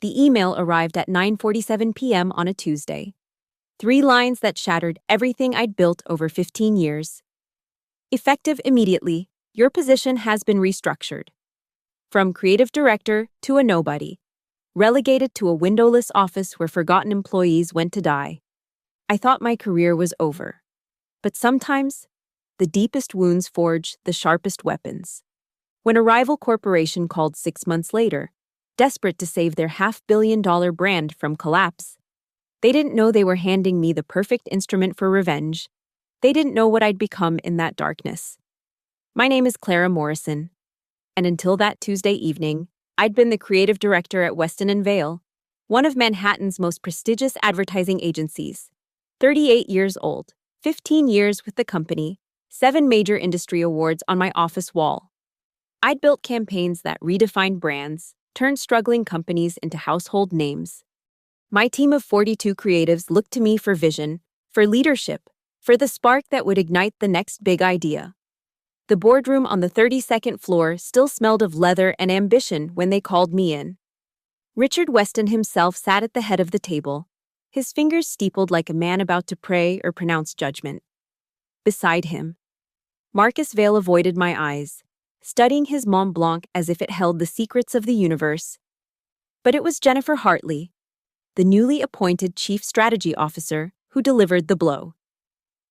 The email arrived at 9:47 p.m. on a Tuesday. 3 lines that shattered everything I'd built over 15 years. Effective immediately, your position has been restructured. From creative director to a nobody. Relegated to a windowless office where forgotten employees went to die. I thought my career was over. But sometimes, the deepest wounds forge the sharpest weapons. When a rival corporation called 6 months later, desperate to save their $500 million brand from collapse, they didn't know they were handing me the perfect instrument for revenge. They didn't know what I'd become in that darkness. My name is Clara Morrison, and until that Tuesday evening, I'd been the creative director at Weston & Vale, one of Manhattan's most prestigious advertising agencies. 38 years old, 15 years with the company, 7 major industry awards on my office wall. I'd built campaigns that redefined brands, turned struggling companies into household names. My team of 42 creatives looked to me for vision, for leadership, for the spark that would ignite the next big idea. The boardroom on the 32nd floor still smelled of leather and ambition when they called me in. Richard Weston himself sat at the head of the table, his fingers steepled like a man about to pray or pronounce judgment. Beside him, Marcus Vale avoided my eyes, studying his Mont Blanc as if it held the secrets of the universe. But it was Jennifer Hartley, the newly appointed Chief Strategy Officer, who delivered the blow.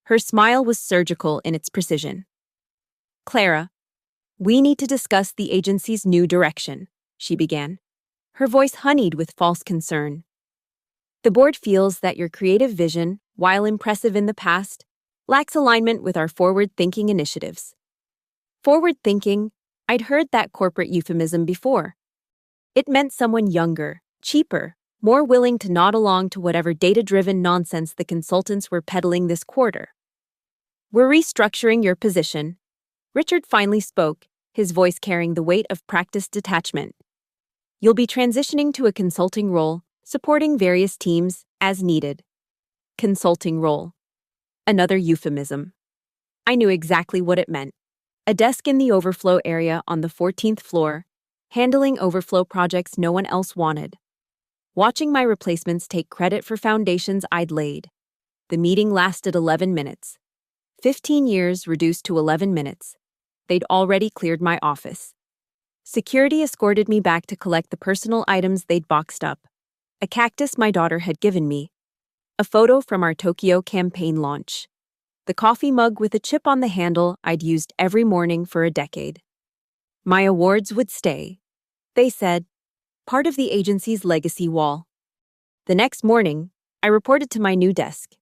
Her smile was surgical in its precision. "Clara, we need to discuss the agency's new direction," she began, her voice honeyed with false concern. "The board feels that your creative vision, while impressive in the past, lacks alignment with our forward-thinking initiatives." Forward-thinking, I'd heard that corporate euphemism before. It meant someone younger, cheaper, more willing to nod along to whatever data-driven nonsense the consultants were peddling this quarter. "We're restructuring your position," Richard finally spoke, his voice carrying the weight of practiced detachment. "You'll be transitioning to a consulting role, supporting various teams as needed." Consulting role. Another euphemism. I knew exactly what it meant. A desk in the overflow area on the 14th floor, handling overflow projects no one else wanted. Watching my replacements take credit for foundations I'd laid. The meeting lasted 11 minutes. 15 years reduced to 11 minutes. They'd already cleared my office. Security escorted me back to collect the personal items they'd boxed up. A cactus my daughter had given me. A photo from our Tokyo campaign launch. The coffee mug with a chip on the handle I'd used every morning for a decade. My awards would stay, they said, part of the agency's legacy wall. The next morning, I reported to my new desk.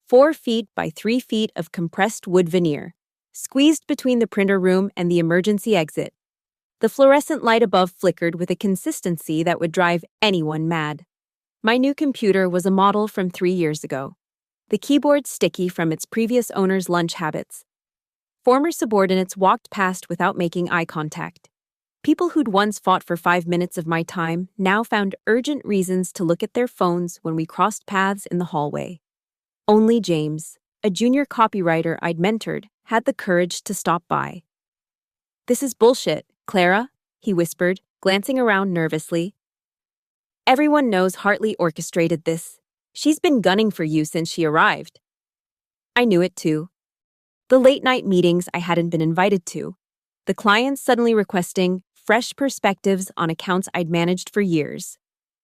4 feet by 3 feet of compressed wood veneer, squeezed between the printer room and the emergency exit. The fluorescent light above flickered with a consistency that would drive anyone mad. My new computer was a model from 3 years ago. The keyboard sticky from its previous owner's lunch habits. Former subordinates walked past without making eye contact. People who'd once fought for 5 minutes of my time now found urgent reasons to look at their phones when we crossed paths in the hallway. Only James, a junior copywriter I'd mentored, had the courage to stop by. "This is bullshit, Clara," he whispered, glancing around nervously. "Everyone knows Hartley orchestrated this. She's been gunning for you since she arrived." I knew it too. The late-night meetings I hadn't been invited to. The clients suddenly requesting fresh perspectives on accounts I'd managed for years.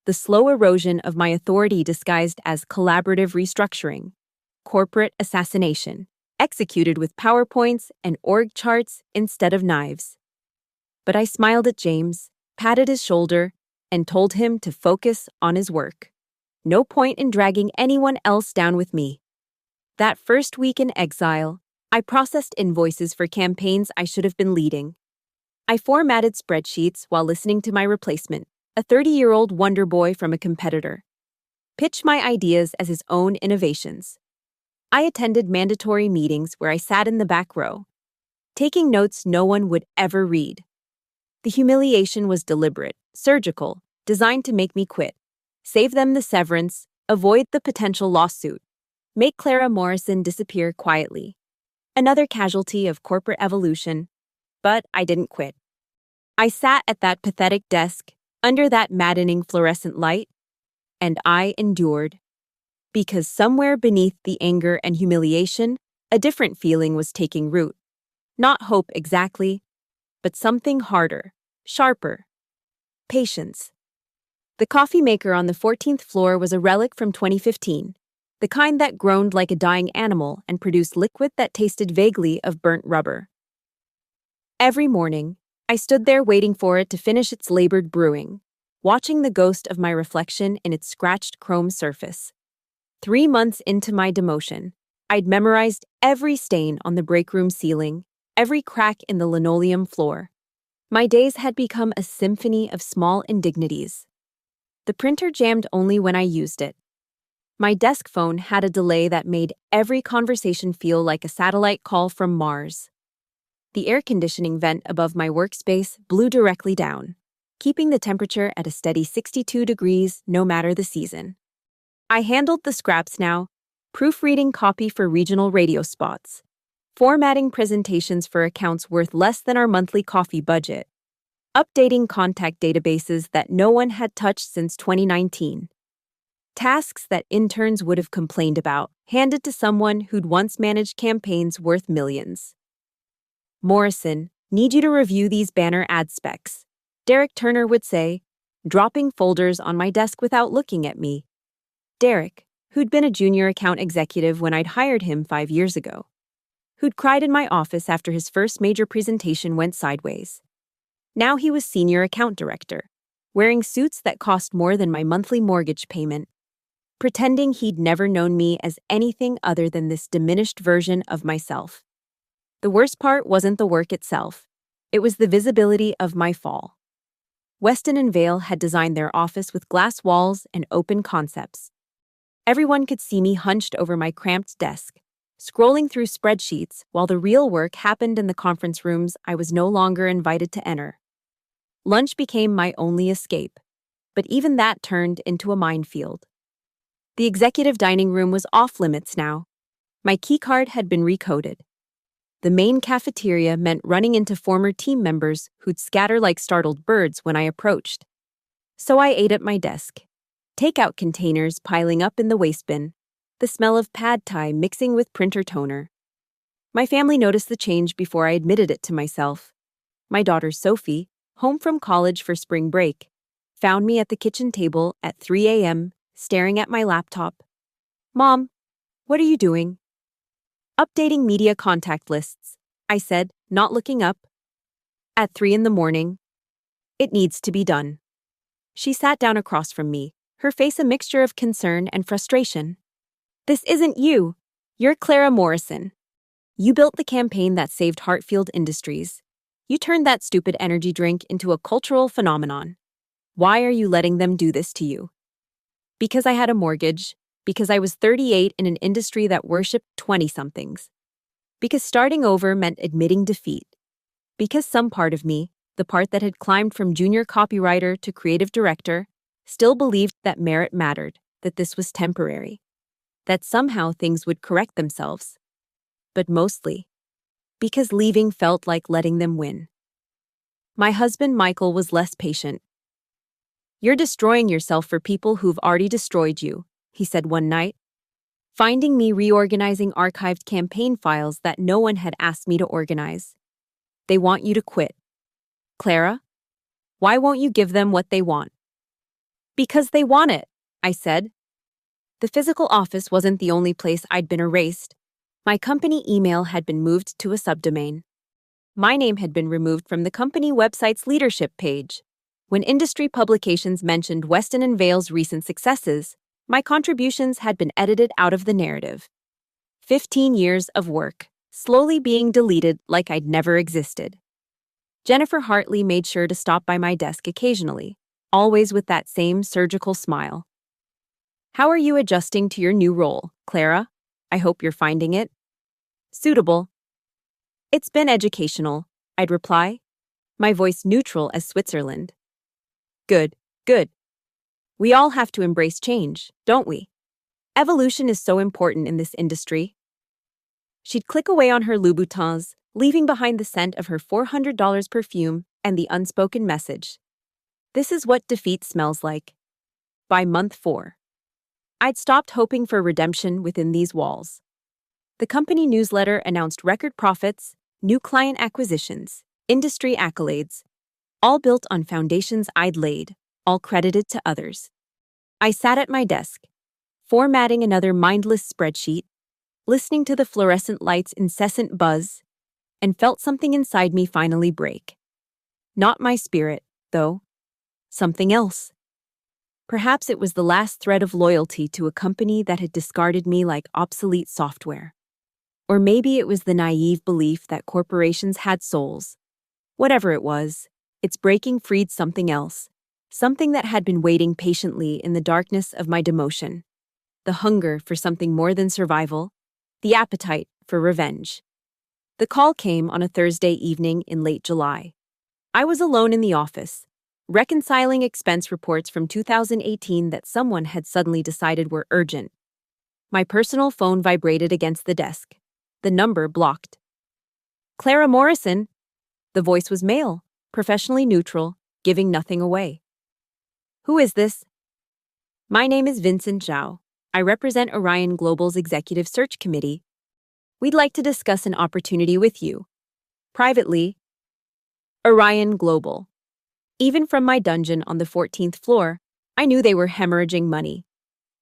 The slow erosion of my authority disguised as collaborative restructuring. Corporate assassination, executed with PowerPoints and org charts instead of knives. But I smiled at James, patted his shoulder, and told him to focus on his work. No point in dragging anyone else down with me. That first week in exile, I processed invoices for campaigns I should have been leading. I formatted spreadsheets while listening to my replacement, a 30-year-old wonder boy from a competitor, pitch my ideas as his own innovations. I attended mandatory meetings where I sat in the back row, taking notes no one would ever read. The humiliation was deliberate, surgical, designed to make me quit, save them the severance, avoid the potential lawsuit, make Clara Morrison disappear quietly. Another casualty of corporate evolution, but I didn't quit. I sat at that pathetic desk, under that maddening fluorescent light, and I endured. Because somewhere beneath the anger and humiliation, a different feeling was taking root. Not hope exactly, but something harder, sharper. Patience. The coffee maker on the 14th floor was a relic from 2015, the kind that groaned like a dying animal and produced liquid that tasted vaguely of burnt rubber. Every morning, I stood there waiting for it to finish its labored brewing, watching the ghost of my reflection in its scratched chrome surface. 3 months into my demotion, I'd memorized every stain on the break room ceiling, every crack in the linoleum floor. My days had become a symphony of small indignities. The printer jammed only when I used it. My desk phone had a delay that made every conversation feel like a satellite call from Mars. The air conditioning vent above my workspace blew directly down, keeping the temperature at a steady 62 degrees no matter the season. I handled the scraps now, proofreading copy for regional radio spots, formatting presentations for accounts worth less than our monthly coffee budget, updating contact databases that no one had touched since 2019. Tasks that interns would have complained about, handed to someone who'd once managed campaigns worth millions. "Morrison, need you to review these banner ad specs," Derek Turner would say, dropping folders on my desk without looking at me. Derek, who'd been a junior account executive when I'd hired him 5 years ago. Who'd cried in my office after his first major presentation went sideways. Now he was senior account director, wearing suits that cost more than my monthly mortgage payment, pretending he'd never known me as anything other than this diminished version of myself. The worst part wasn't the work itself. It was the visibility of my fall. Weston and Vale had designed their office with glass walls and open concepts. Everyone could see me hunched over my cramped desk, scrolling through spreadsheets while the real work happened in the conference rooms I was no longer invited to enter. Lunch became my only escape, but even that turned into a minefield. The executive dining room was off limits now. My keycard had been recoded. The main cafeteria meant running into former team members who'd scatter like startled birds when I approached. So I ate at my desk, takeout containers piling up in the waste bin, the smell of pad thai mixing with printer toner. My family noticed the change before I admitted it to myself. My daughter Sophie, home from college for spring break, found me at the kitchen table at 3 a.m., staring at my laptop. "Mom, what are you doing?" "Updating media contact lists," I said, not looking up. "At 3 in the morning. It needs to be done." She sat down across from me, her face a mixture of concern and frustration. "This isn't you. You're Clara Morrison. You built the campaign that saved Hartfield Industries. You turned that stupid energy drink into a cultural phenomenon. Why are you letting them do this to you?" Because I had a mortgage. Because I was 38 in an industry that worshipped 20-somethings. Because starting over meant admitting defeat. Because some part of me, the part that had climbed from junior copywriter to creative director, still believed that merit mattered, that this was temporary, that somehow things would correct themselves. But mostly, because leaving felt like letting them win. My husband Michael was less patient. "You're destroying yourself for people who've already destroyed you," he said one night, finding me reorganizing archived campaign files that no one had asked me to organize. "They want you to quit. Clara, why won't you give them what they want?" "Because they want it," I said. The physical office wasn't the only place I'd been erased. My company email had been moved to a subdomain. My name had been removed from the company website's leadership page. When industry publications mentioned Weston and Vale's recent successes, my contributions had been edited out of the narrative. 15 years of work, slowly being deleted like I'd never existed. Jennifer Hartley made sure to stop by my desk occasionally, always with that same surgical smile. "How are you adjusting to your new role, Clara? I hope you're finding it suitable." "It's been educational," I'd reply, my voice neutral as Switzerland. "Good, good. We all have to embrace change, don't we? Evolution is so important in this industry." She'd click away on her Louboutins, leaving behind the scent of her $400 perfume and the unspoken message. This is what defeat smells like. By month 4, I'd stopped hoping for redemption within these walls. The company newsletter announced record profits, new client acquisitions, industry accolades, all built on foundations I'd laid, all credited to others. I sat at my desk, formatting another mindless spreadsheet, listening to the fluorescent light's incessant buzz, and felt something inside me finally break. Not my spirit, though. Something else. Perhaps it was the last thread of loyalty to a company that had discarded me like obsolete software. Or maybe it was the naive belief that corporations had souls. Whatever it was, its breaking freed something else, something that had been waiting patiently in the darkness of my demotion. The hunger for something more than survival, the appetite for revenge. The call came on a Thursday evening in late July. I was alone in the office, reconciling expense reports from 2018 that someone had suddenly decided were urgent. My personal phone vibrated against the desk. The number blocked. Clara Morrison. The voice was male, professionally neutral, giving nothing away. Who is this? My name is Vincent Zhao. I represent Orion Global's Executive Search Committee. We'd like to discuss an opportunity with you. Privately. Orion Global. Even from my dungeon on the 14th floor, I knew they were hemorrhaging money.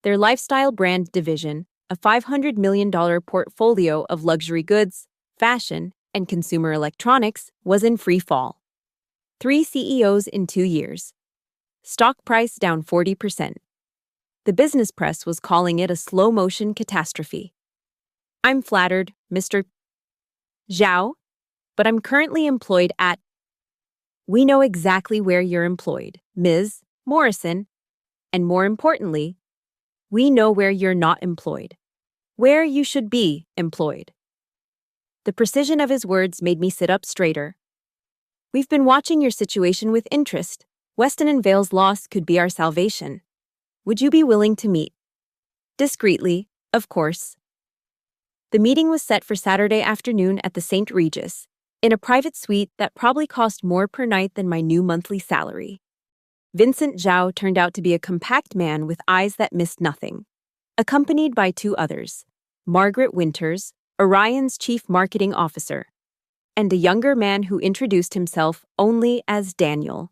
Their lifestyle brand division, a $500 million portfolio of luxury goods, fashion, and consumer electronics, was in free fall. 3 CEOs in 2 years. Stock price down 40%. The business press was calling it a slow-motion catastrophe. I'm flattered, Mr. Zhao, but I'm currently employed at... We know exactly where you're employed, Ms. Morrison, and more importantly, we know where you're not employed, where you should be employed. The precision of his words made me sit up straighter. We've been watching your situation with interest. Weston & Vale's loss could be our salvation. Would you be willing to meet? Discreetly, of course. The meeting was set for Saturday afternoon at the St. Regis, in a private suite that probably cost more per night than my new monthly salary. Vincent Zhao turned out to be a compact man with eyes that missed nothing, accompanied by 2 others, Margaret Winters, Orion's chief marketing officer, and a younger man who introduced himself only as Daniel.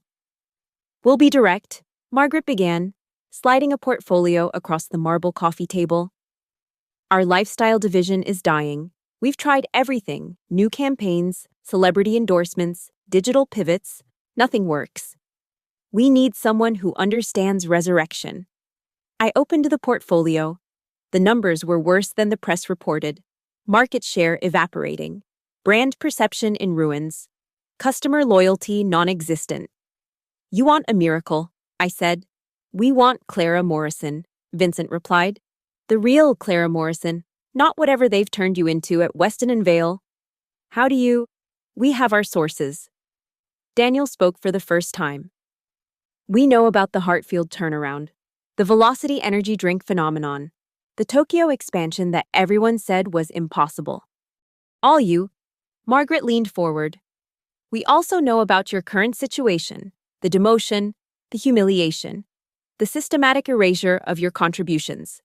We'll be direct, Margaret began, sliding a portfolio across the marble coffee table. Our lifestyle division is dying. We've tried everything, new campaigns, celebrity endorsements, digital pivots. Nothing works. We need someone who understands resurrection. I opened the portfolio. The numbers were worse than the press reported. Market share evaporating. Brand perception in ruins. Customer loyalty non-existent. You want a miracle, I said. We want Clara Morrison, Vincent replied. The real Clara Morrison, not whatever they've turned you into at Weston & Vale. How do you... We have our sources. Daniel spoke for the first time. We know about the Hartfield turnaround, the Velocity energy drink phenomenon, the Tokyo expansion that everyone said was impossible. All you, Margaret leaned forward. We also know about your current situation, the demotion, the humiliation, the systematic erasure of your contributions.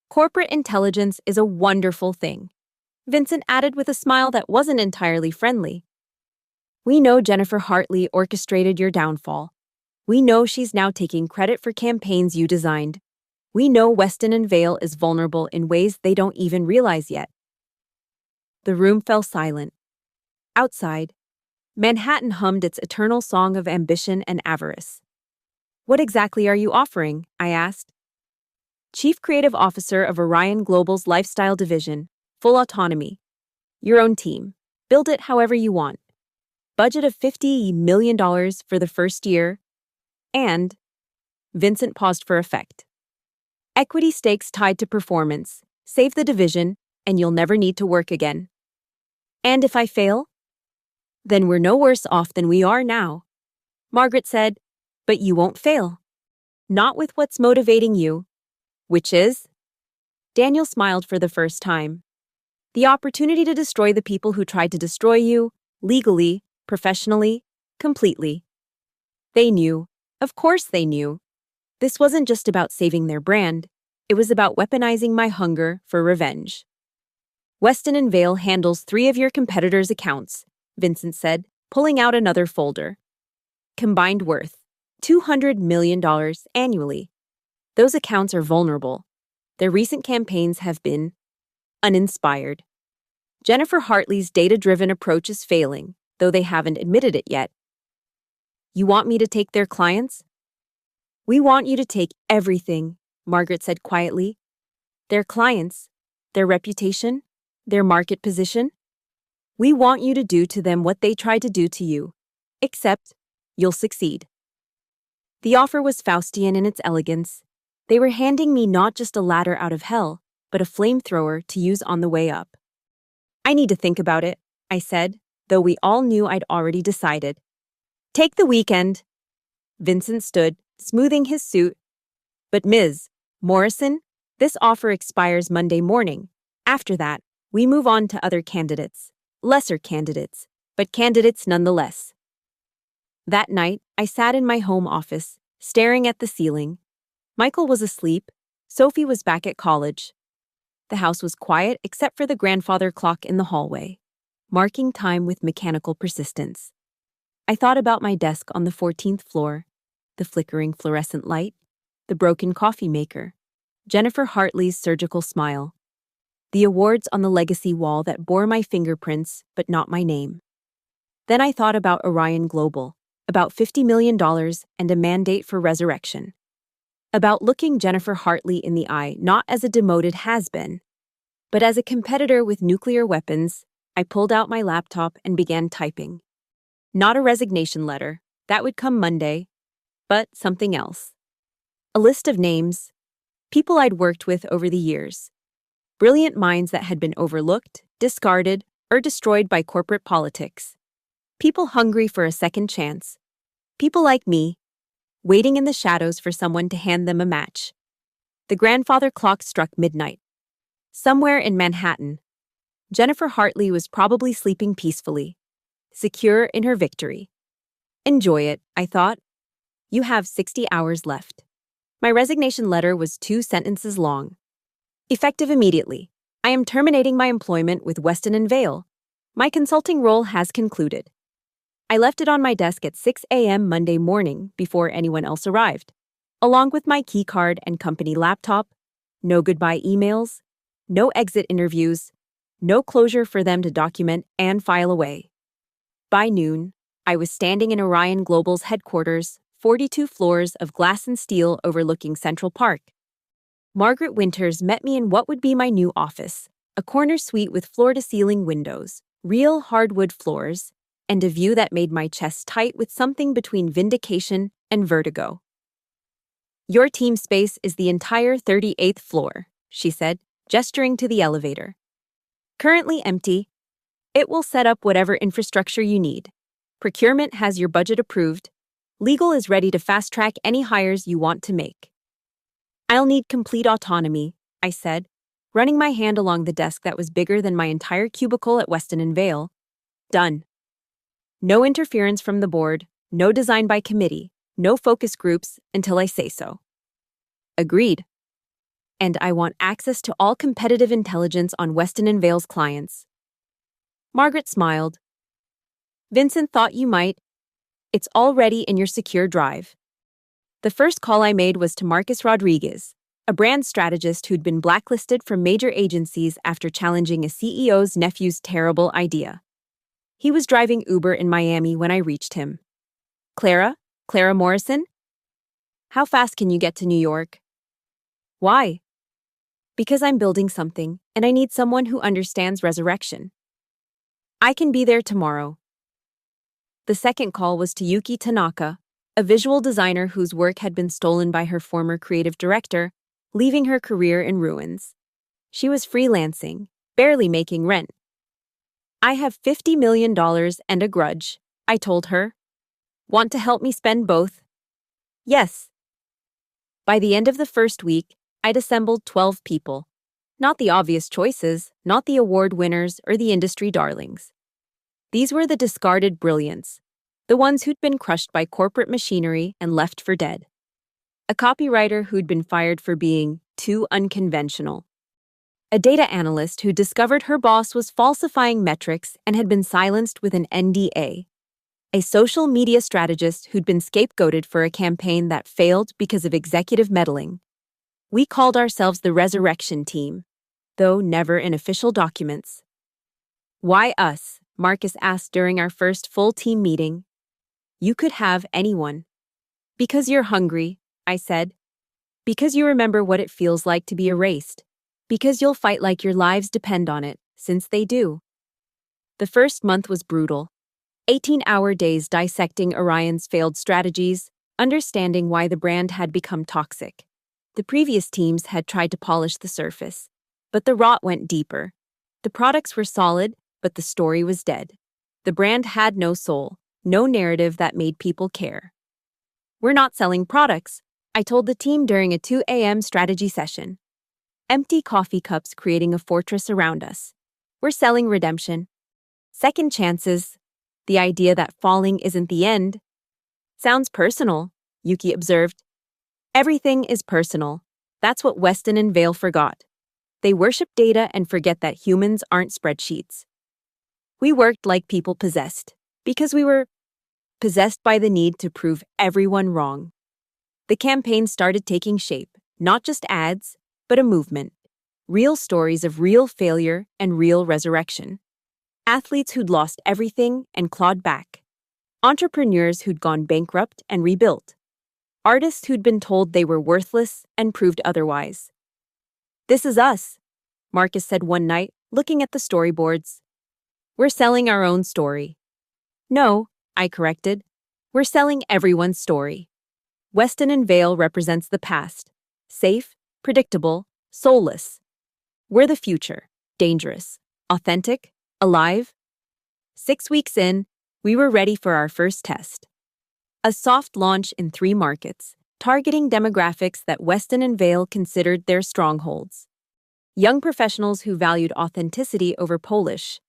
Corporate intelligence is a wonderful thing, Vincent added with a smile that wasn't entirely friendly. We know Jennifer Hartley orchestrated your downfall. We know she's now taking credit for campaigns you designed. We know Weston & Vale is vulnerable in ways they don't even realize yet. The room fell silent. Outside, Manhattan hummed its eternal song of ambition and avarice. What exactly are you offering? I asked. Chief Creative Officer of Orion Global's Lifestyle Division, full autonomy. Your own team. Build it however you want. Budget of $50 million for the first year. And, Vincent paused for effect. Equity stakes tied to performance. Save the division, and you'll never need to work again. And if I fail? Then we're no worse off than we are now. Margaret said, but you won't fail. Not with what's motivating you. Which is? Daniel smiled for the first time. The opportunity to destroy the people who tried to destroy you, legally, professionally, completely. They knew. Of course they knew. This wasn't just about saving their brand. It was about weaponizing my hunger for revenge. Weston and Vale handles 3 of your competitors' accounts, Vincent said, pulling out another folder. Combined worth, $200 million annually. Those accounts are vulnerable. Their recent campaigns have been uninspired. Jennifer Hartley's data-driven approach is failing, though they haven't admitted it yet. You want me to take their clients? We want you to take everything, Margaret said quietly. Their clients, their reputation, their market position. We want you to do to them what they tried to do to you. Except, you'll succeed. The offer was Faustian in its elegance. They were handing me not just a ladder out of hell, but a flamethrower to use on the way up. I need to think about it, I said, though we all knew I'd already decided. Take the weekend. Vincent stood, smoothing his suit. But Ms. Morrison, this offer expires Monday morning. After that, we move on to other candidates. Lesser candidates, but candidates nonetheless. That night, I sat in my home office, staring at the ceiling. Michael was asleep. Sophie was back at college. The house was quiet except for the grandfather clock in the hallway, marking time with mechanical persistence. I thought about my desk on the 14th floor, the flickering fluorescent light, the broken coffee maker, Jennifer Hartley's surgical smile, the awards on the legacy wall that bore my fingerprints but not my name. Then I thought about Orion Global, about $50 million and a mandate for resurrection. About looking Jennifer Hartley in the eye not as a demoted has-been, but as a competitor with nuclear weapons. I pulled out my laptop and began typing. Not a resignation letter, that would come Monday, but something else. A list of names, people I'd worked with over the years, brilliant minds that had been overlooked, discarded, or destroyed by corporate politics. People hungry for a second chance. People like me, waiting in the shadows for someone to hand them a match. The grandfather clock struck midnight. Somewhere in Manhattan, Jennifer Hartley was probably sleeping peacefully, secure in her victory. Enjoy it, I thought. You have 60 hours left. My resignation letter was 2 sentences long. Effective immediately. I am terminating my employment with Weston and Vale. My consulting role has concluded. I left it on my desk at 6 a.m. Monday morning before anyone else arrived, along with my keycard and company laptop, no goodbye emails, no exit interviews, no closure for them to document and file away. By noon, I was standing in Orion Global's headquarters, 42 floors of glass and steel overlooking Central Park. Margaret Winters met me in what would be my new office, a corner suite with floor-to-ceiling windows, real hardwood floors, and a view that made my chest tight with something between vindication and vertigo. Your team space is the entire 38th floor, she said, gesturing to the elevator. Currently empty. It will set up whatever infrastructure you need. Procurement has your budget approved. Legal is ready to fast-track any hires you want to make. I'll need complete autonomy, I said, running my hand along the desk that was bigger than my entire cubicle at Weston and Vale. Done. No interference from the board, no design by committee, no focus groups until I say so. Agreed. And I want access to all competitive intelligence on Weston and Vale's clients. Margaret smiled. Vincent thought you might. It's already in your secure drive. The first call I made was to Marcus Rodriguez, a brand strategist who'd been blacklisted from major agencies after challenging a CEO's nephew's terrible idea. He was driving Uber in Miami when I reached him. Clara Morrison? How fast can you get to New York? Why? Because I'm building something, and I need someone who understands resurrection. I can be there tomorrow. The second call was to Yuki Tanaka, a visual designer whose work had been stolen by her former creative director, leaving her career in ruins. She was freelancing, barely making rent. I have $50 million and a grudge, I told her. Want to help me spend both? Yes. By the end of the first week, I'd assembled 12 people. Not the obvious choices, not the award winners or the industry darlings. These were the discarded brilliants, The ones who'd been crushed by corporate machinery and left for dead. A copywriter who'd been fired for being too unconventional. A data analyst who discovered her boss was falsifying metrics and had been silenced with an NDA. A social media strategist who'd been scapegoated for a campaign that failed because of executive meddling. We called ourselves the Resurrection Team, though never in official documents. Why us? Marcus asked during our first full team meeting. You could have anyone. Because you're hungry, I said. Because you remember what it feels like to be erased. Because you'll fight like your lives depend on it, since they do. The first month was brutal. 18-hour days dissecting Orion's failed strategies, understanding why the brand had become toxic. The previous teams had tried to polish the surface, but the rot went deeper. The products were solid, but the story was dead. The brand had no soul, no narrative that made people care. We're not selling products, I told the team during a 2 a.m. strategy session. Empty coffee cups creating a fortress around us. We're selling redemption. Second chances. The idea that falling isn't the end. Sounds personal, Yuki observed. Everything is personal. That's what Weston and Vale forgot. They worship data and forget that humans aren't spreadsheets. We worked like people possessed, because we were possessed by the need to prove everyone wrong. The campaign started taking shape, not just ads, but a movement. Real stories of real failure and real resurrection. Athletes who'd lost everything and clawed back. Entrepreneurs who'd gone bankrupt and rebuilt. Artists who'd been told they were worthless and proved otherwise. This is us, Marcus said one night, looking at the storyboards. We're selling our own story. No, I corrected. We're selling everyone's story. Weston and Vale represents the past. Safe, predictable, soulless. We're the future. Dangerous. Authentic. Alive. 6 weeks in, we were ready for our first test. A soft launch in 3 markets, targeting demographics that Weston and Vale considered their strongholds. Young professionals who valued authenticity over polish.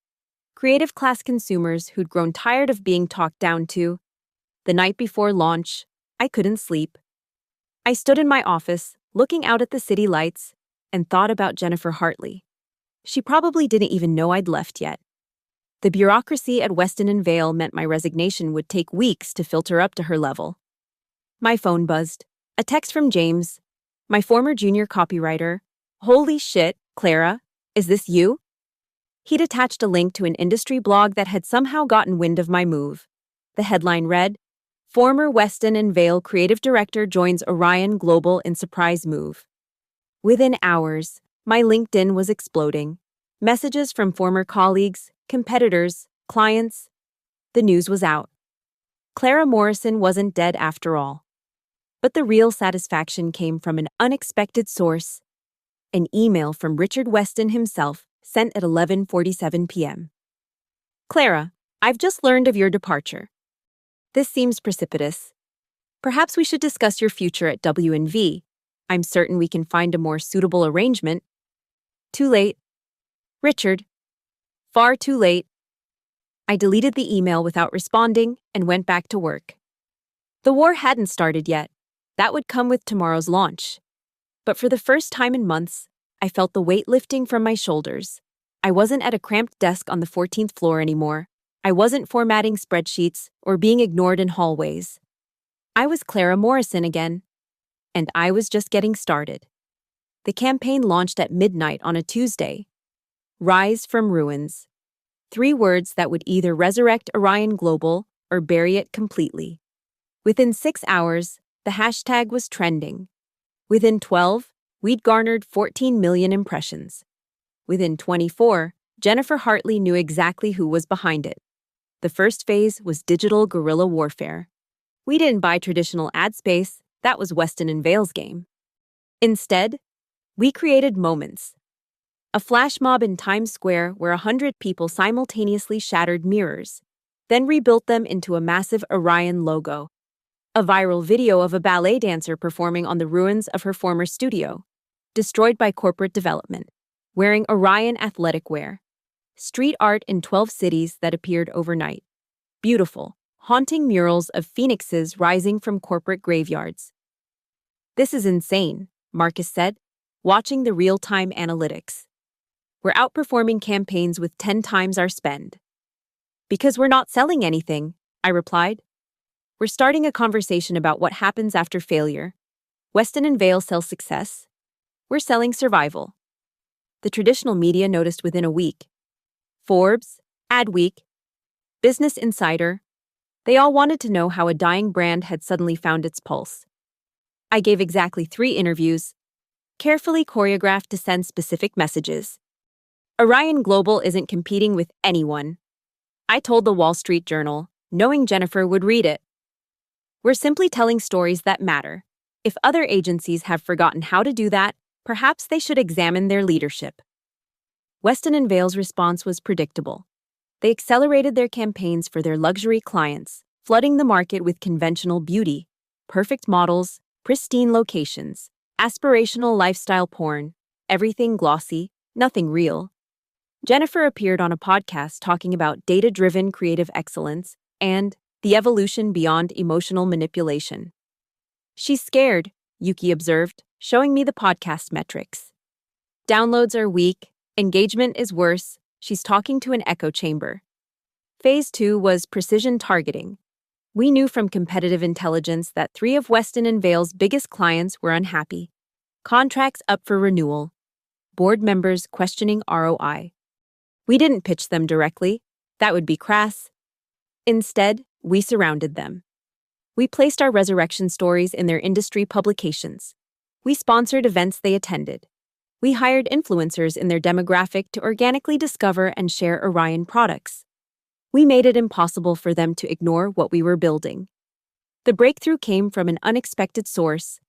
Creative class consumers who'd grown tired of being talked down to. The night before launch, I couldn't sleep. I stood in my office, looking out at the city lights, and thought about Jennifer Hartley. She probably didn't even know I'd left yet. The bureaucracy at Weston and Vale meant my resignation would take weeks to filter up to her level. My phone buzzed. A text from James, my former junior copywriter. Holy shit, Clara, is this you? He'd attached a link to an industry blog that had somehow gotten wind of my move. The headline read, Former Weston and Vale creative director joins Orion Global in surprise move. Within hours, my LinkedIn was exploding. Messages from former colleagues, competitors, clients. The news was out. Clara Morrison wasn't dead after all. But the real satisfaction came from an unexpected source. An email from Richard Weston himself, sent at 11:47 p.m. Clara, I've just learned of your departure. This seems precipitous. Perhaps we should discuss your future at W&V. I'm certain we can find a more suitable arrangement. Too late. Richard. Far too late. I deleted the email without responding and went back to work. The war hadn't started yet. That would come with tomorrow's launch. But for the first time in months, I felt the weight lifting from my shoulders. I wasn't at a cramped desk on the 14th floor anymore. I wasn't formatting spreadsheets or being ignored in hallways. I was Clara Morrison again. And I was just getting started. The campaign launched at midnight on a Tuesday. Rise from ruins. 3 words that would either resurrect Orion Global or bury it completely. Within 6 hours, the hashtag was trending. Within 12, we'd garnered 14 million impressions. Within 24, Jennifer Hartley knew exactly who was behind it. The first phase was digital guerrilla warfare. We didn't buy traditional ad space, that was Weston and Vale's game. Instead, we created moments. A flash mob in Times Square where 100 people simultaneously shattered mirrors, then rebuilt them into a massive Orion logo. A viral video of a ballet dancer performing on the ruins of her former studio, destroyed by corporate development, wearing Orion athletic wear. Street art in 12 cities that appeared overnight. Beautiful, haunting murals of phoenixes rising from corporate graveyards. "This is insane," Marcus said, watching the real-time analytics. "We're outperforming campaigns with 10 times our spend." "Because we're not selling anything," I replied. "We're starting a conversation about what happens after failure. Weston and Vale sell success. We're selling survival." The traditional media noticed within a week. Forbes, Adweek, Business Insider, they all wanted to know how a dying brand had suddenly found its pulse. I gave exactly 3 interviews, carefully choreographed to send specific messages. Orion Global isn't competing with anyone, I told the Wall Street Journal, knowing Jennifer would read it. "We're simply telling stories that matter. If other agencies have forgotten how to do that, perhaps they should examine their leadership." Weston and Vale's response was predictable. They accelerated their campaigns for their luxury clients, flooding the market with conventional beauty, perfect models, pristine locations, aspirational lifestyle porn, everything glossy, nothing real. Jennifer appeared on a podcast talking about data-driven creative excellence and the evolution beyond emotional manipulation. "She's scared," Yuki observed, showing me the podcast metrics. "Downloads are weak, engagement is worse, she's talking to an echo chamber." Phase 2 was precision targeting. We knew from competitive intelligence that 3 of Weston and Vale's biggest clients were unhappy. Contracts up for renewal. Board members questioning ROI. We didn't pitch them directly. That would be crass. Instead, we surrounded them. We placed our resurrection stories in their industry publications. We sponsored events they attended. We hired influencers in their demographic to organically discover and share Orion products. We made it impossible for them to ignore what we were building. The breakthrough came from an unexpected source: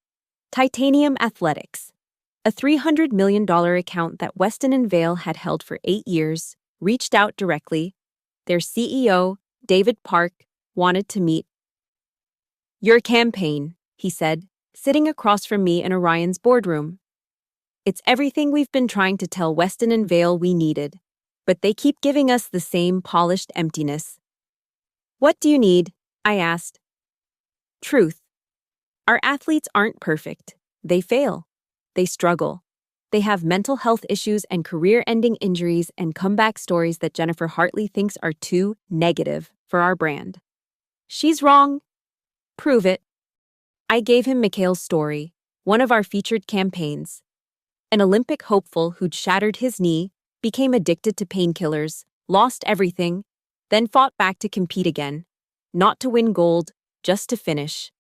Titanium Athletics. A $300 million account that Weston and Vale had held for 8 years reached out directly. Their CEO, David Park, wanted to meet. "Your campaign," he said, sitting across from me in Orion's boardroom. "It's everything we've been trying to tell Weston and Vale we needed, but they keep giving us the same polished emptiness." "What do you need?" I asked. "Truth. Our athletes aren't perfect. They fail. They struggle. They have mental health issues and career-ending injuries and comeback stories that Jennifer Hartley thinks are too negative for our brand." "She's wrong." "Prove it." I gave him Mikhail's story, one of our featured campaigns. An Olympic hopeful who'd shattered his knee, became addicted to painkillers, lost everything, then fought back to compete again. Not to win gold, just to finish.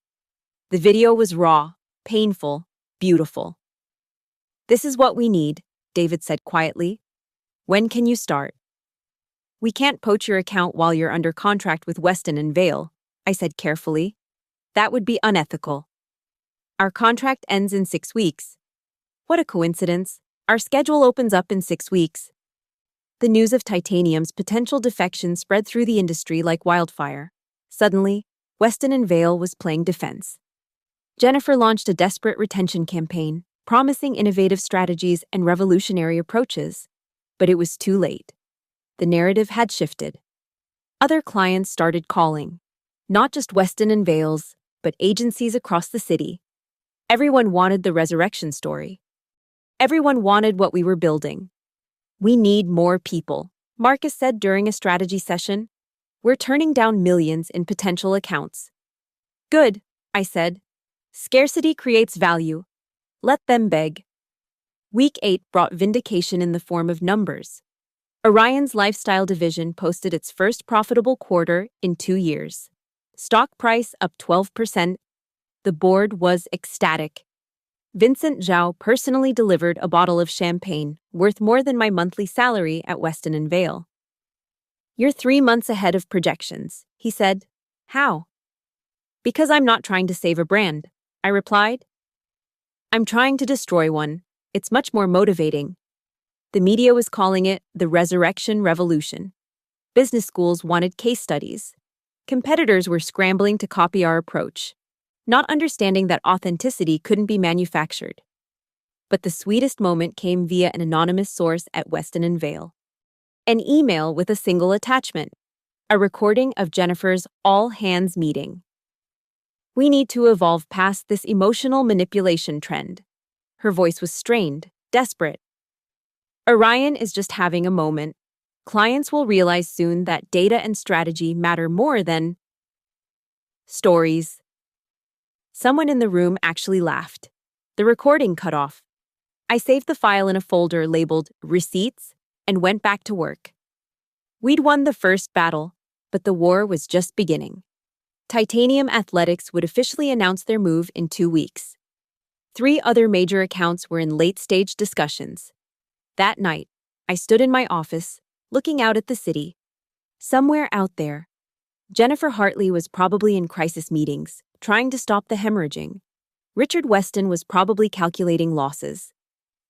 The video was raw, painful, beautiful. "This is what we need," David said quietly. "When can you start?" "We can't poach your account while you're under contract with Weston and Vale," I said carefully. "That would be unethical." "Our contract ends in 6 weeks. What a coincidence. Our schedule opens up in 6 weeks. The news of Titanium's potential defection spread through the industry like wildfire. Suddenly, Weston and Vale was playing defense. Jennifer launched a desperate retention campaign, promising innovative strategies and revolutionary approaches. But it was too late. The narrative had shifted. Other clients started calling. Not just Weston and Vale's, but agencies across the city. Everyone wanted the resurrection story. Everyone wanted what we were building. "We need more people," Marcus said during a strategy session. "We're turning down millions in potential accounts." "Good," I said. "Scarcity creates value. Let them beg." Week 8 brought vindication in the form of numbers. Orion's lifestyle division posted its first profitable quarter in 2 years. Stock price up 12%. The board was ecstatic. Vincent Zhao personally delivered a bottle of champagne worth more than my monthly salary at Weston and Vale. "You're 3 months ahead of projections," he said. "How?" "Because I'm not trying to save a brand," I replied. "I'm trying to destroy one. It's much more motivating." The media was calling it the resurrection revolution. Business schools wanted case studies. Competitors were scrambling to copy our approach, not understanding that authenticity couldn't be manufactured. But the sweetest moment came via an anonymous source at Weston and Vale. An email with a single attachment. A recording of Jennifer's all-hands meeting. We need to evolve past this emotional manipulation trend. Her voice was strained, desperate. Orion is just having a moment. Clients will realize soon that data and strategy matter more than stories. Someone in the room actually laughed. The recording cut off. I saved the file in a folder labeled Receipts and went back to work. We'd won the first battle, but the war was just beginning. Titanium Athletics would officially announce their move in 2 weeks. 3 other major accounts were in late-stage discussions. That night, I stood in my office, looking out at the city. Somewhere out there, Jennifer Hartley was probably in crisis meetings, trying to stop the hemorrhaging. Richard Weston was probably calculating losses.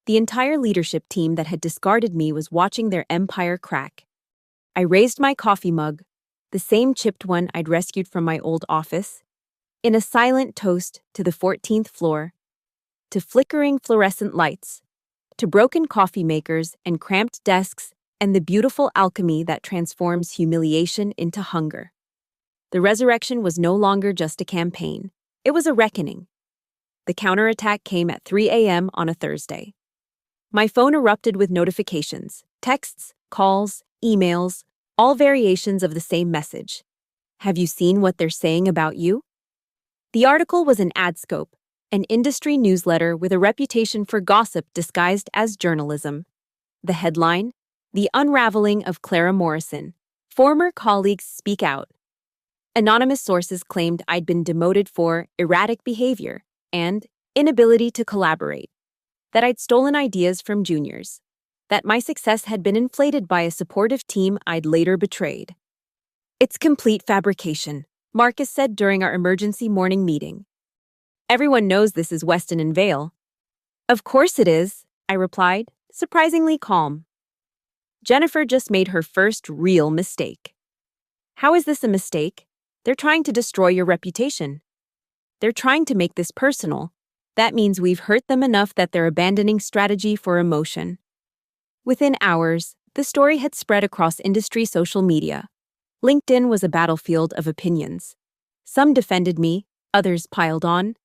The entire leadership team that had discarded me was watching their empire crack. I raised my coffee mug, the same chipped one I'd rescued from my old office, in a silent toast to the 14th floor, to flickering fluorescent lights, to broken coffee makers and cramped desks and the beautiful alchemy that transforms humiliation into hunger. The resurrection was no longer just a campaign. It was a reckoning. The counterattack came at 3 a.m. on a Thursday. My phone erupted with notifications, texts, calls, emails, all variations of the same message. Have you seen what they're saying about you? The article was in AdScope, an industry newsletter with a reputation for gossip disguised as journalism. The headline: The Unraveling of Clara Morrison. Former colleagues speak out. Anonymous sources claimed I'd been demoted for erratic behavior and inability to collaborate, that I'd stolen ideas from juniors, that my success had been inflated by a supportive team I'd later betrayed. It's complete fabrication, Marcus said during our emergency morning meeting. Everyone knows this is Weston and Vale. Of course it is, I replied, surprisingly calm. Jennifer just made her first real mistake. How is this a mistake? They're trying to destroy your reputation. They're trying to make this personal. That means we've hurt them enough that they're abandoning strategy for emotion. Within hours, the story had spread across industry social media. LinkedIn was a battlefield of opinions. Some defended me, others piled on.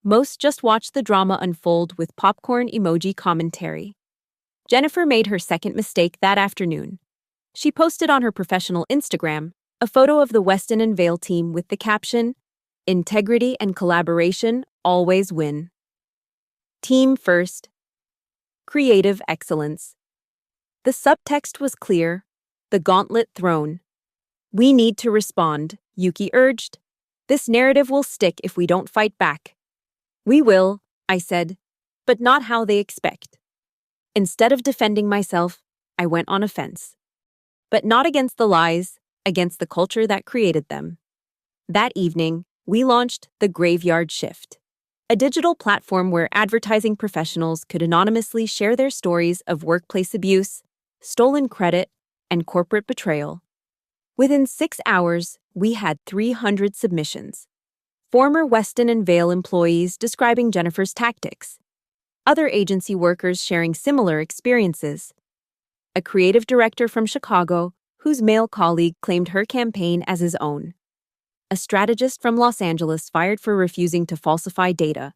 Most just watched the drama unfold with popcorn emoji commentary. Jennifer made her second mistake that afternoon. She posted on her professional Instagram a photo of the Weston and Vale team with the caption, "Integrity and collaboration always win. Team first. Creative excellence." The subtext was clear, the gauntlet thrown. "We need to respond," Yuki urged. "This narrative will stick if we don't fight back." "We will," I said, "but not how they expect." Instead of defending myself, I went on offense. But not against the lies, against the culture that created them. That evening, we launched The Graveyard Shift, a digital platform where advertising professionals could anonymously share their stories of workplace abuse, stolen credit, and corporate betrayal. Within 6 hours, we had 300 submissions. Former Weston and Vale employees describing Jennifer's tactics. Other agency workers sharing similar experiences. A creative director from Chicago whose male colleague claimed her campaign as his own. A strategist from Los Angeles fired for refusing to falsify data.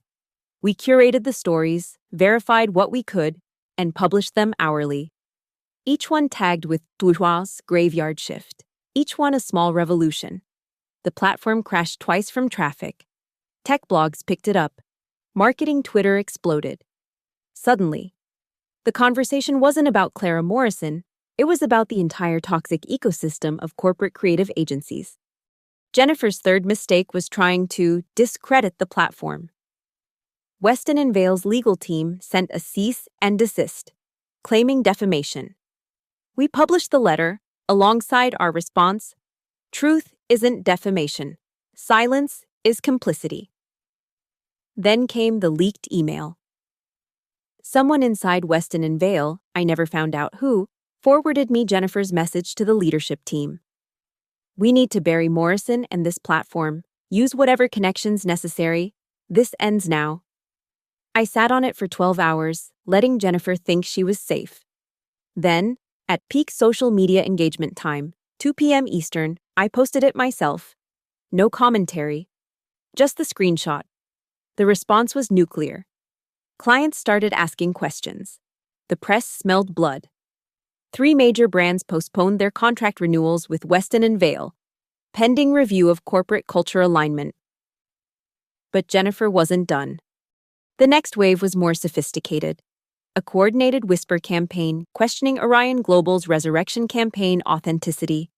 We curated the stories, verified what we could, and published them hourly. Each one tagged with Duois Graveyard Shift. Each one a small revolution. The platform crashed twice from traffic. Tech blogs picked it up. Marketing Twitter exploded. Suddenly, the conversation wasn't about Clara Morrison. It was about the entire toxic ecosystem of corporate creative agencies. Jennifer's third mistake was trying to discredit the platform. Weston and Vale's legal team sent a cease and desist, claiming defamation. We published the letter, alongside our response, "Truth isn't defamation. Silence is complicity." Then came the leaked email. Someone inside Weston and Vale, I never found out who, forwarded me Jennifer's message to the leadership team. "We need to bury Morrison and this platform. Use whatever connections necessary. This ends now." I sat on it for 12 hours, letting Jennifer think she was safe. Then, at peak social media engagement time, 2 p.m. Eastern, I posted it myself. No commentary. Just the screenshot. The response was nuclear. Clients started asking questions. The press smelled blood. 3 major brands postponed their contract renewals with Weston and Vail, pending review of corporate culture alignment. But Jennifer wasn't done. The next wave was more sophisticated. A coordinated whisper campaign questioning Orion Global's resurrection campaign authenticity.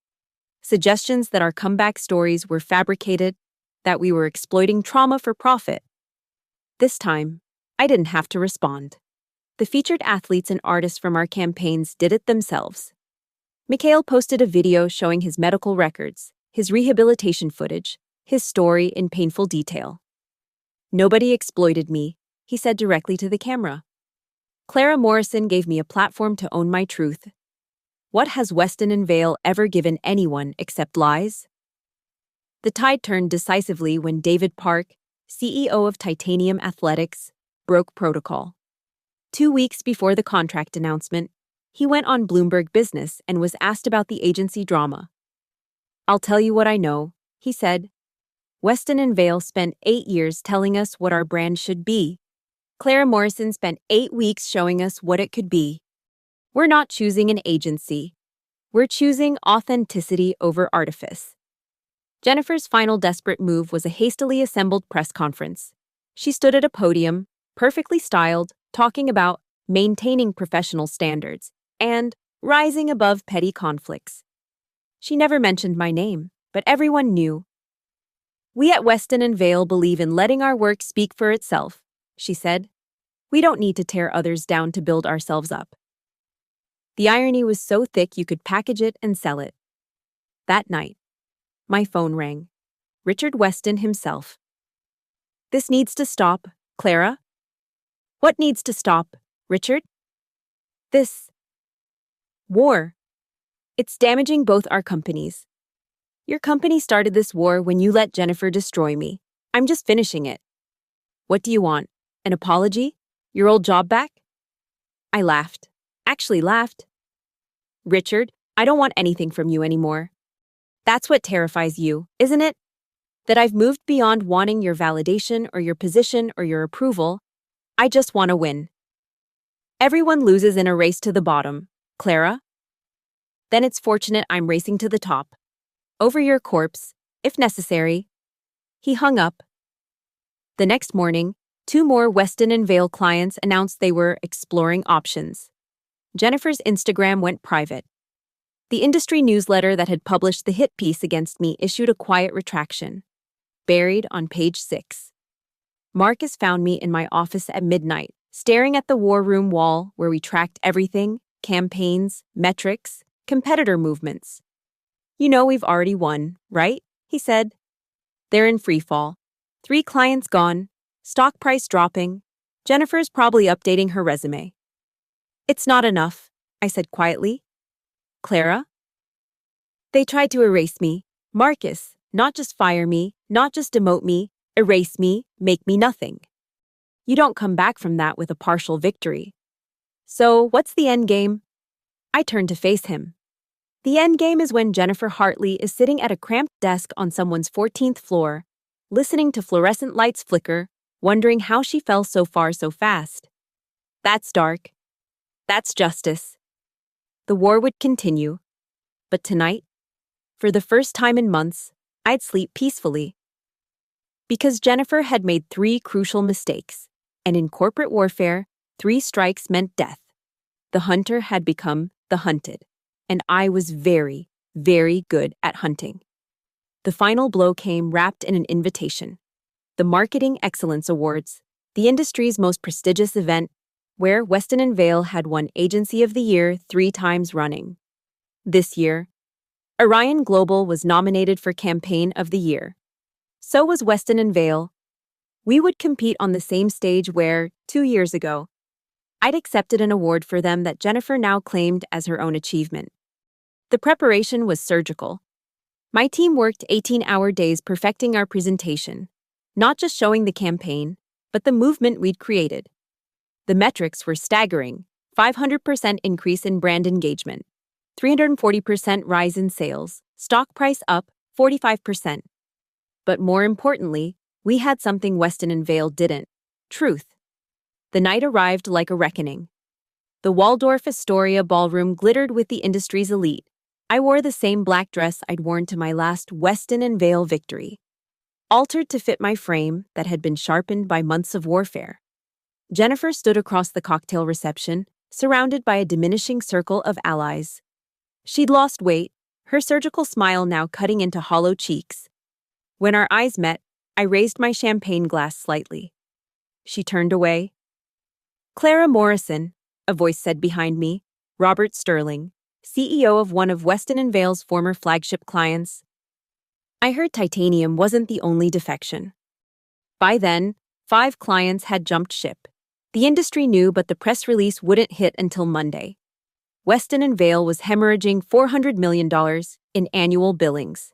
Suggestions that our comeback stories were fabricated, that we were exploiting trauma for profit. This time, I didn't have to respond. The featured athletes and artists from our campaigns did it themselves. Mikhail posted a video showing his medical records, his rehabilitation footage, his story in painful detail. Nobody exploited me, he said directly to the camera. Clara Morrison gave me a platform to own my truth. What has Weston and Vail ever given anyone except lies? The tide turned decisively when David Park, CEO of Titanium Athletics, broke protocol. 2 weeks before the contract announcement, he went on Bloomberg Business and was asked about the agency drama. "I'll tell you what I know," he said. "Weston and Vail spent 8 years telling us what our brand should be. Clara Morrison spent 8 weeks showing us what it could be. We're not choosing an agency. We're choosing authenticity over artifice." Jennifer's final desperate move was a hastily assembled press conference. She stood at a podium, perfectly styled, talking about maintaining professional standards and rising above petty conflicts. She never mentioned my name, but everyone knew. "We at Weston and Vail believe in letting our work speak for itself," she said. "We don't need to tear others down to build ourselves up." The irony was so thick you could package it and sell it. That night, my phone rang. Richard Weston himself. "This needs to stop, Clara." "What needs to stop, Richard?" "This war. It's damaging both our companies. Your company started this war when you let Jennifer destroy me. I'm just finishing it. What do you want? An apology? Your old job back?" I laughed. Actually laughed. "Richard, I don't want anything from you anymore. That's what terrifies you, isn't it? That I've moved beyond wanting your validation or your position or your approval. I just want to win. Everyone loses in a race to the bottom, Clara. Then it's fortunate I'm racing to the top. Over your corpse, if necessary." He hung up. The next morning, 2 more Weston and Vail clients announced they were exploring options. Jennifer's Instagram went private. The industry newsletter that had published the hit piece against me issued a quiet retraction. Buried on page 6. Marcus found me in my office at midnight, staring at the war room wall where we tracked everything: campaigns, metrics, competitor movements. "You know we've already won, right?" he said. "They're in freefall. 3 clients gone, stock price dropping. Jennifer's probably updating her resume." "It's not enough," I said quietly. "Clara?" "They tried to erase me. Marcus, not just fire me, not just demote me, erase me, make me nothing. You don't come back from that with a partial victory. So what's the end game?" I turned to face him. "The end game is when Jennifer Hartley is sitting at a cramped desk on someone's 14th floor, listening to fluorescent lights flicker, wondering how she fell so far so fast. That's dark. That's justice." The war would continue. But tonight, for the first time in months, I'd sleep peacefully. Because Jennifer had made 3 crucial mistakes, and in corporate warfare, 3 strikes meant death. The hunter had become the hunted, and I was very, very good at hunting. The final blow came wrapped in an invitation. The Marketing Excellence Awards, the industry's most prestigious event, where Weston and Vail had won Agency of the Year 3 times running. This year, Orion Global was nominated for Campaign of the Year. So was Weston and Vail. We would compete on the same stage where, 2 years ago, I'd accepted an award for them that Jennifer now claimed as her own achievement. The preparation was surgical. My team worked 18-hour days perfecting our presentation, not just showing the campaign, but the movement we'd created. The metrics were staggering: 500% increase in brand engagement, 340% rise in sales, Stock price up 45%. But more importantly, we had something Weston and Vale didn't: truth. The night arrived like a reckoning. The Waldorf Astoria ballroom glittered with the industry's elite. I wore the same black dress I'd worn to my last Weston and Vale victory, altered to fit my frame that had been sharpened by months of warfare. Jennifer stood across the cocktail reception, surrounded by a diminishing circle of allies. She'd lost weight, her surgical smile now cutting into hollow cheeks. When our eyes met, I raised my champagne glass slightly. She turned away. "Clara Morrison," a voice said behind me. "Robert Sterling, CEO of one of Weston and Vale's former flagship clients." I heard titanium wasn't the only defection. By then, 5 clients had jumped ship. The industry knew, but the press release wouldn't hit until Monday. Weston and Vale was hemorrhaging $400 million in annual billings.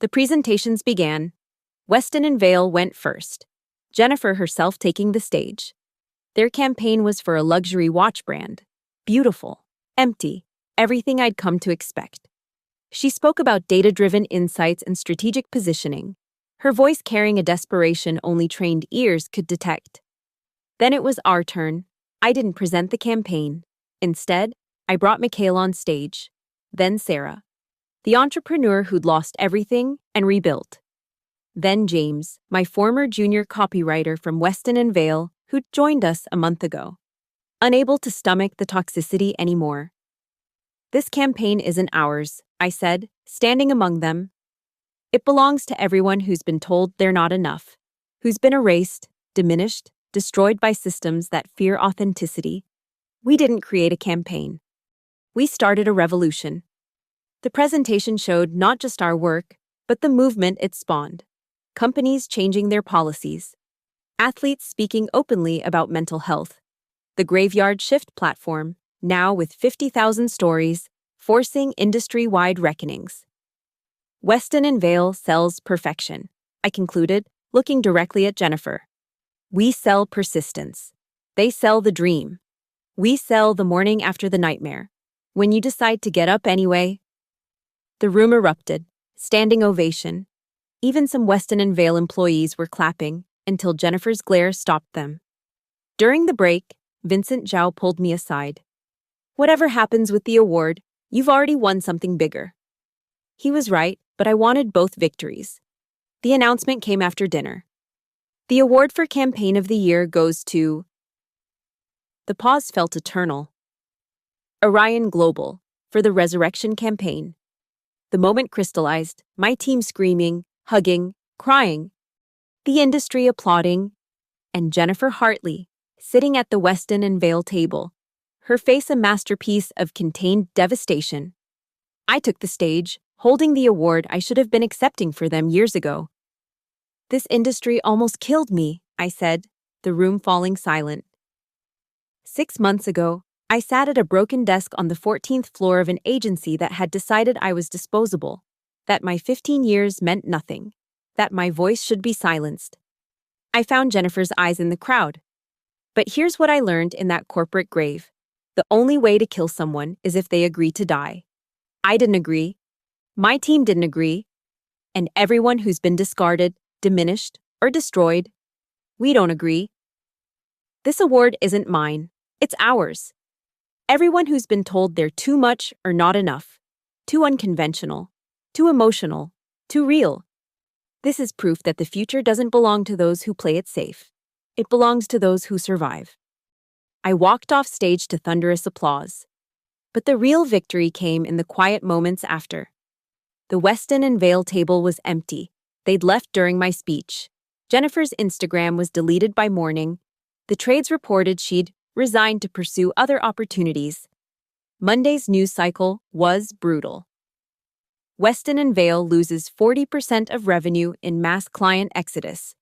The presentations began. Weston and Vale went first, Jennifer herself taking the stage. Their campaign was for a luxury watch brand. Beautiful, empty, everything I'd come to expect. She spoke about data-driven insights and strategic positioning, her voice carrying a desperation only trained ears could detect. Then it was our turn. I didn't present the campaign. Instead, I brought Mikhail on stage, then Sarah, the entrepreneur who'd lost everything and rebuilt. Then James, my former junior copywriter from Weston and Vale, who'd joined us a month ago, unable to stomach the toxicity anymore. "This campaign isn't ours," I said, standing among them. "It belongs to everyone who's been told they're not enough, who's been erased, diminished, destroyed by systems that fear authenticity. We didn't create a campaign. We started a revolution." The presentation showed not just our work, but the movement it spawned. Companies changing their policies, athletes speaking openly about mental health, the Graveyard Shift platform, now with 50,000 stories, forcing industry-wide reckonings. "Weston and Vale sells perfection," I concluded, looking directly at Jennifer. "We sell persistence. They sell the dream. We sell the morning after the nightmare, when you decide to get up anyway." The room erupted, standing ovation. Even some Weston and Vale employees were clapping until Jennifer's glare stopped them. During the break, Vincent Zhao pulled me aside. "Whatever happens with the award, you've already won something bigger." He was right, but I wanted both victories. The announcement came after dinner. "The award for Campaign of the Year goes to..." The pause felt eternal. "Orion Global, for the Resurrection Campaign." The moment crystallized, my team screaming, hugging, crying, the industry applauding, and Jennifer Hartley, sitting at the Weston and Vale table, her face a masterpiece of contained devastation. I took the stage, holding the award I should have been accepting for them years ago. "This industry almost killed me," I said, the room falling silent. 6 months ago, I sat at a broken desk on the 14th floor of an agency that had decided I was disposable, that my 15 years meant nothing, that my voice should be silenced. I found Jennifer's eyes in the crowd. But here's what I learned in that corporate grave. The only way to kill someone is if they agree to die. I didn't agree. My team didn't agree. And everyone who's been discarded, diminished, or destroyed, we don't agree. This award isn't mine. It's ours. Everyone who's been told they're too much or not enough, too unconventional, too emotional, too real. This is proof that the future doesn't belong to those who play it safe. It belongs to those who survive. I walked off stage to thunderous applause. But the real victory came in the quiet moments after. The Weston and Vale table was empty. They'd left during my speech. Jennifer's Instagram was deleted by morning. The trades reported she'd resigned to pursue other opportunities. Monday's news cycle was brutal. Weston and Vale loses 40% of revenue in mass client exodus.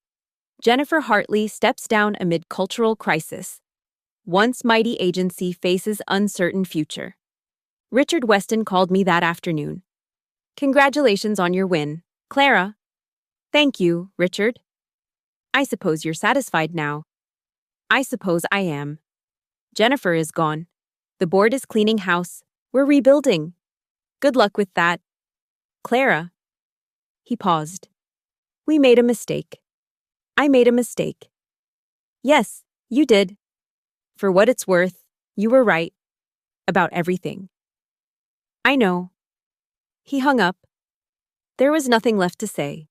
Jennifer Hartley steps down amid cultural crisis. Once mighty agency faces uncertain future. Richard Weston called me that afternoon. "Congratulations on your win, Clara." "Thank you, Richard." "I suppose you're satisfied now." "I suppose I am." "Jennifer is gone. The board is cleaning house. We're rebuilding." "Good luck with that." Clara. He paused. We made a mistake. I made a mistake. Yes, you did. For what it's worth, you were right. About everything. I know. He hung up. There was nothing left to say.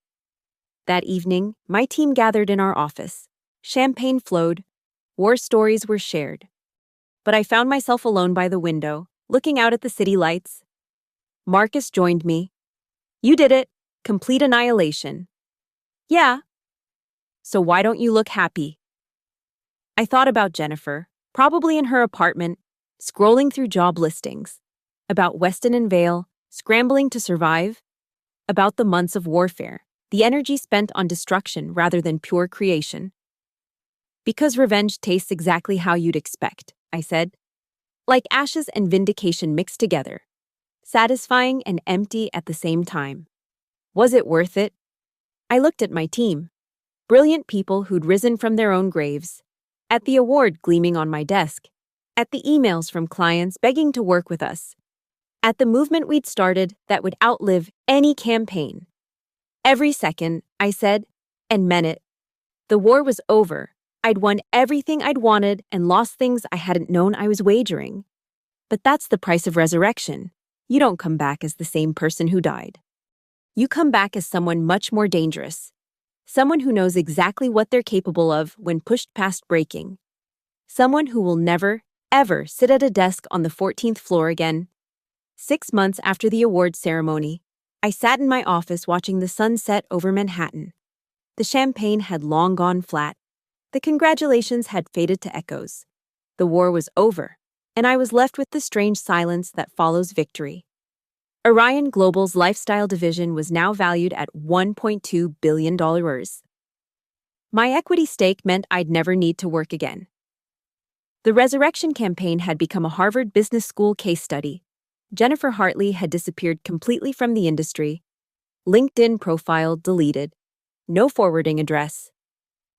That evening, my team gathered in our office. Champagne flowed. War stories were shared. But I found myself alone by the window, looking out at the city lights. Marcus joined me. You did it. Complete annihilation. Yeah. So why don't you look happy? I thought about Jennifer, probably in her apartment, scrolling through job listings. About Weston and Vale, scrambling to survive. About the months of warfare, the energy spent on destruction rather than pure creation. Because revenge tastes exactly how you'd expect, I said. Like ashes and vindication mixed together. Satisfying and empty at the same time. Was it worth it? I looked at my team. Brilliant people who'd risen from their own graves. At the award gleaming on my desk. At the emails from clients begging to work with us. At the movement we'd started that would outlive any campaign. Every second, I said, and meant it. The war was over. I'd won everything I'd wanted and lost things I hadn't known I was wagering. But that's the price of resurrection. You don't come back as the same person who died. You come back as someone much more dangerous. Someone who knows exactly what they're capable of when pushed past breaking. Someone who will never, ever sit at a desk on the 14th floor again. 6 months after the award ceremony, I sat in my office watching the sun set over Manhattan. The champagne had long gone flat. The congratulations had faded to echoes. The war was over, and I was left with the strange silence that follows victory. Orion Global's lifestyle division was now valued at $1.2 billion. My equity stake meant I'd never need to work again. The resurrection campaign had become a Harvard Business School case study. Jennifer Hartley had disappeared completely from the industry. LinkedIn profile deleted. No forwarding address.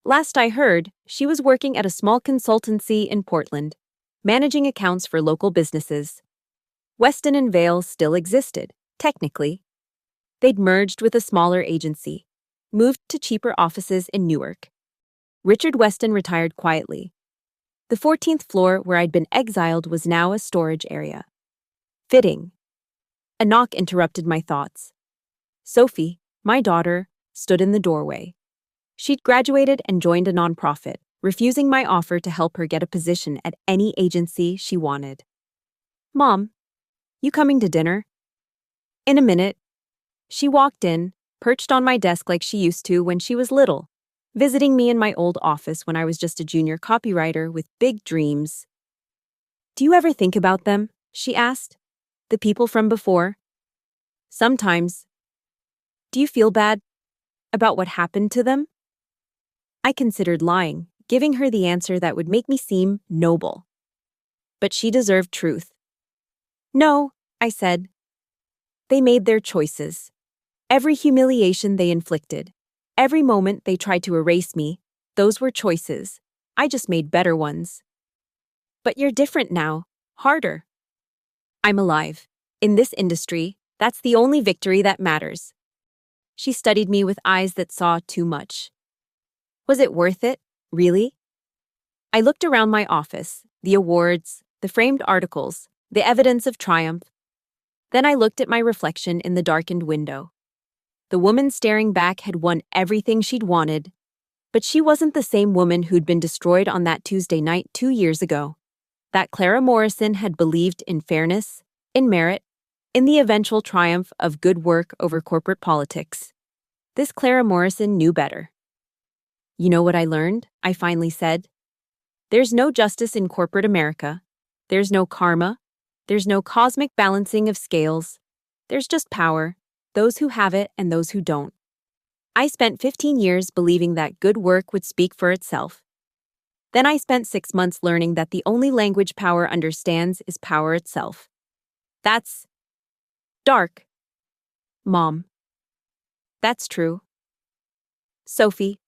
Last I heard, she was working at a small consultancy in Portland, managing accounts for local businesses. Weston and Vale still existed, technically. They'd merged with a smaller agency, moved to cheaper offices in Newark. Richard Weston retired quietly. The 14th floor where I'd been exiled was now a storage area. Fitting. A knock interrupted my thoughts. Sophie, my daughter, stood in the doorway. She'd graduated and joined a nonprofit, refusing my offer to help her get a position at any agency she wanted. Mom, you coming to dinner? In a minute. She walked in, perched on my desk like she used to when she was little, visiting me in my old office when I was just a junior copywriter with big dreams. Do you ever think about them? She asked. The people from before? Sometimes. Do you feel bad about what happened to them? I considered lying, giving her the answer that would make me seem noble. But she deserved truth. No, I said. They made their choices. Every humiliation they inflicted, every moment they tried to erase me, those were choices. I just made better ones. But you're different now, harder. I'm alive. In this industry, that's the only victory that matters. She studied me with eyes that saw too much. Was it worth it, really? I looked around my office, the awards, the framed articles, the evidence of triumph. Then I looked at my reflection in the darkened window. The woman staring back had won everything she'd wanted, but she wasn't the same woman who'd been destroyed on that Tuesday night 2 years ago. That Clara Morrison had believed in fairness, in merit, in the eventual triumph of good work over corporate politics. This Clara Morrison knew better. You know what I learned? I finally said. There's no justice in corporate America. There's no karma. There's no cosmic balancing of scales. There's just power, those who have it and those who don't. I spent 15 years believing that good work would speak for itself. Then I spent 6 months learning that the only language power understands is power itself. That's dark. Mom. That's true. Sophie.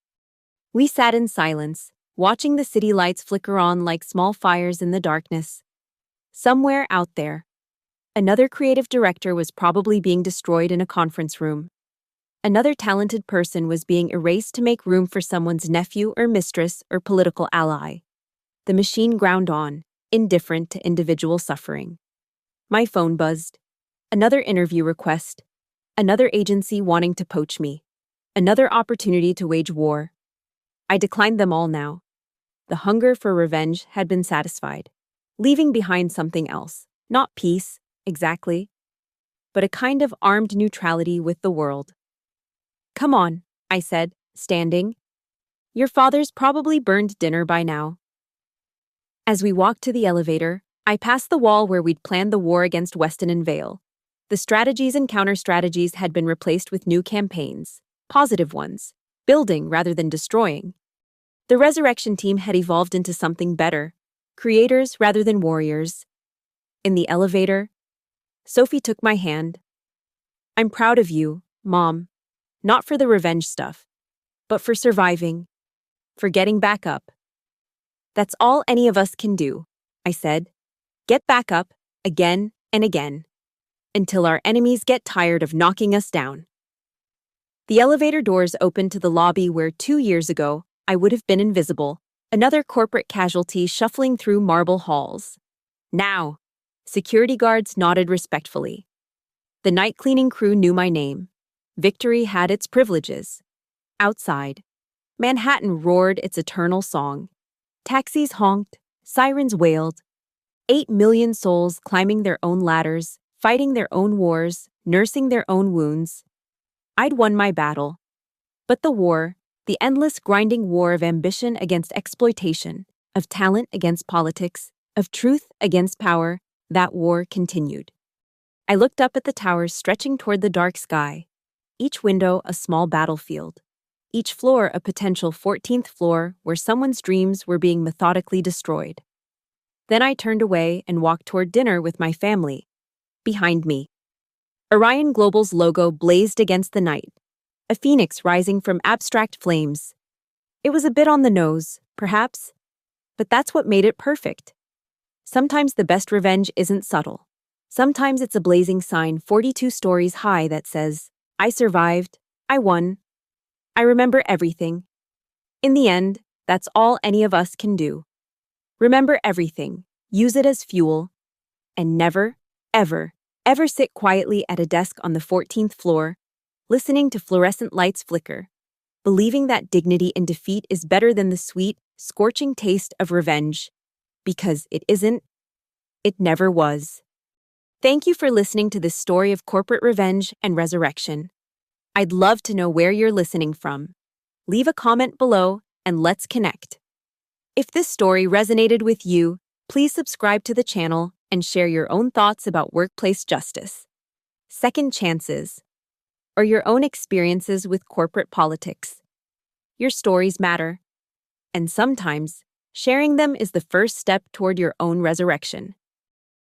We sat in silence, watching the city lights flicker on like small fires in the darkness. Somewhere out there, Another creative director was probably being destroyed in a conference room. Another talented person was being erased to make room for someone's nephew or mistress or political ally. The machine ground on, indifferent to individual suffering. My phone buzzed. Another interview request. Another agency wanting to poach me. Another opportunity to wage war. I declined them all now. The hunger for revenge had been satisfied, leaving behind something else. Not peace, exactly, but a kind of armed neutrality with the world. Come on, I said, standing. Your father's probably burned dinner by now. As we walked to the elevator, I passed the wall where we'd planned the war against Weston and Vale. The strategies and counter-strategies had been replaced with new campaigns, positive ones, building rather than destroying. The resurrection team had evolved into something better, creators rather than warriors. In the elevator, Sophie took my hand. I'm proud of you, Mom. Not for the revenge stuff, but for surviving, for getting back up. That's all any of us can do, I said. Get back up, again and again, until our enemies get tired of knocking us down. The elevator doors opened to the lobby where 2 years ago I would have been invisible, another corporate casualty shuffling through marble halls. Now, security guards nodded respectfully. The night cleaning crew knew my name. Victory had its privileges. Outside, Manhattan roared its eternal song. Taxis honked, sirens wailed. 8 million souls climbing their own ladders, fighting their own wars, nursing their own wounds. I'd won my battle. But the war, the endless grinding war of ambition against exploitation, of talent against politics, of truth against power, that war continued. I looked up at the towers stretching toward the dark sky, each window a small battlefield, each floor a potential 14th floor where someone's dreams were being methodically destroyed. Then I turned away and walked toward dinner with my family. Behind me, Orion Global's logo blazed against the night, a phoenix rising from abstract flames. It was a bit on the nose, perhaps, but that's what made it perfect. Sometimes the best revenge isn't subtle. Sometimes it's a blazing sign 42 stories high that says, I survived, I won, I remember everything. In the end, that's all any of us can do. Remember everything, use it as fuel, and never, ever, ever sit quietly at a desk on the 14th floor, listening to fluorescent lights flicker, believing that dignity in defeat is better than the sweet, scorching taste of revenge. Because it isn't. It never was. Thank you for listening to this story of corporate revenge and resurrection. I'd love to know where you're listening from. Leave a comment below and let's connect. If this story resonated with you, please subscribe to the channel and share your own thoughts about workplace justice, second chances, or your own experiences with corporate politics. Your stories matter, and sometimes sharing them is the first step toward your own resurrection.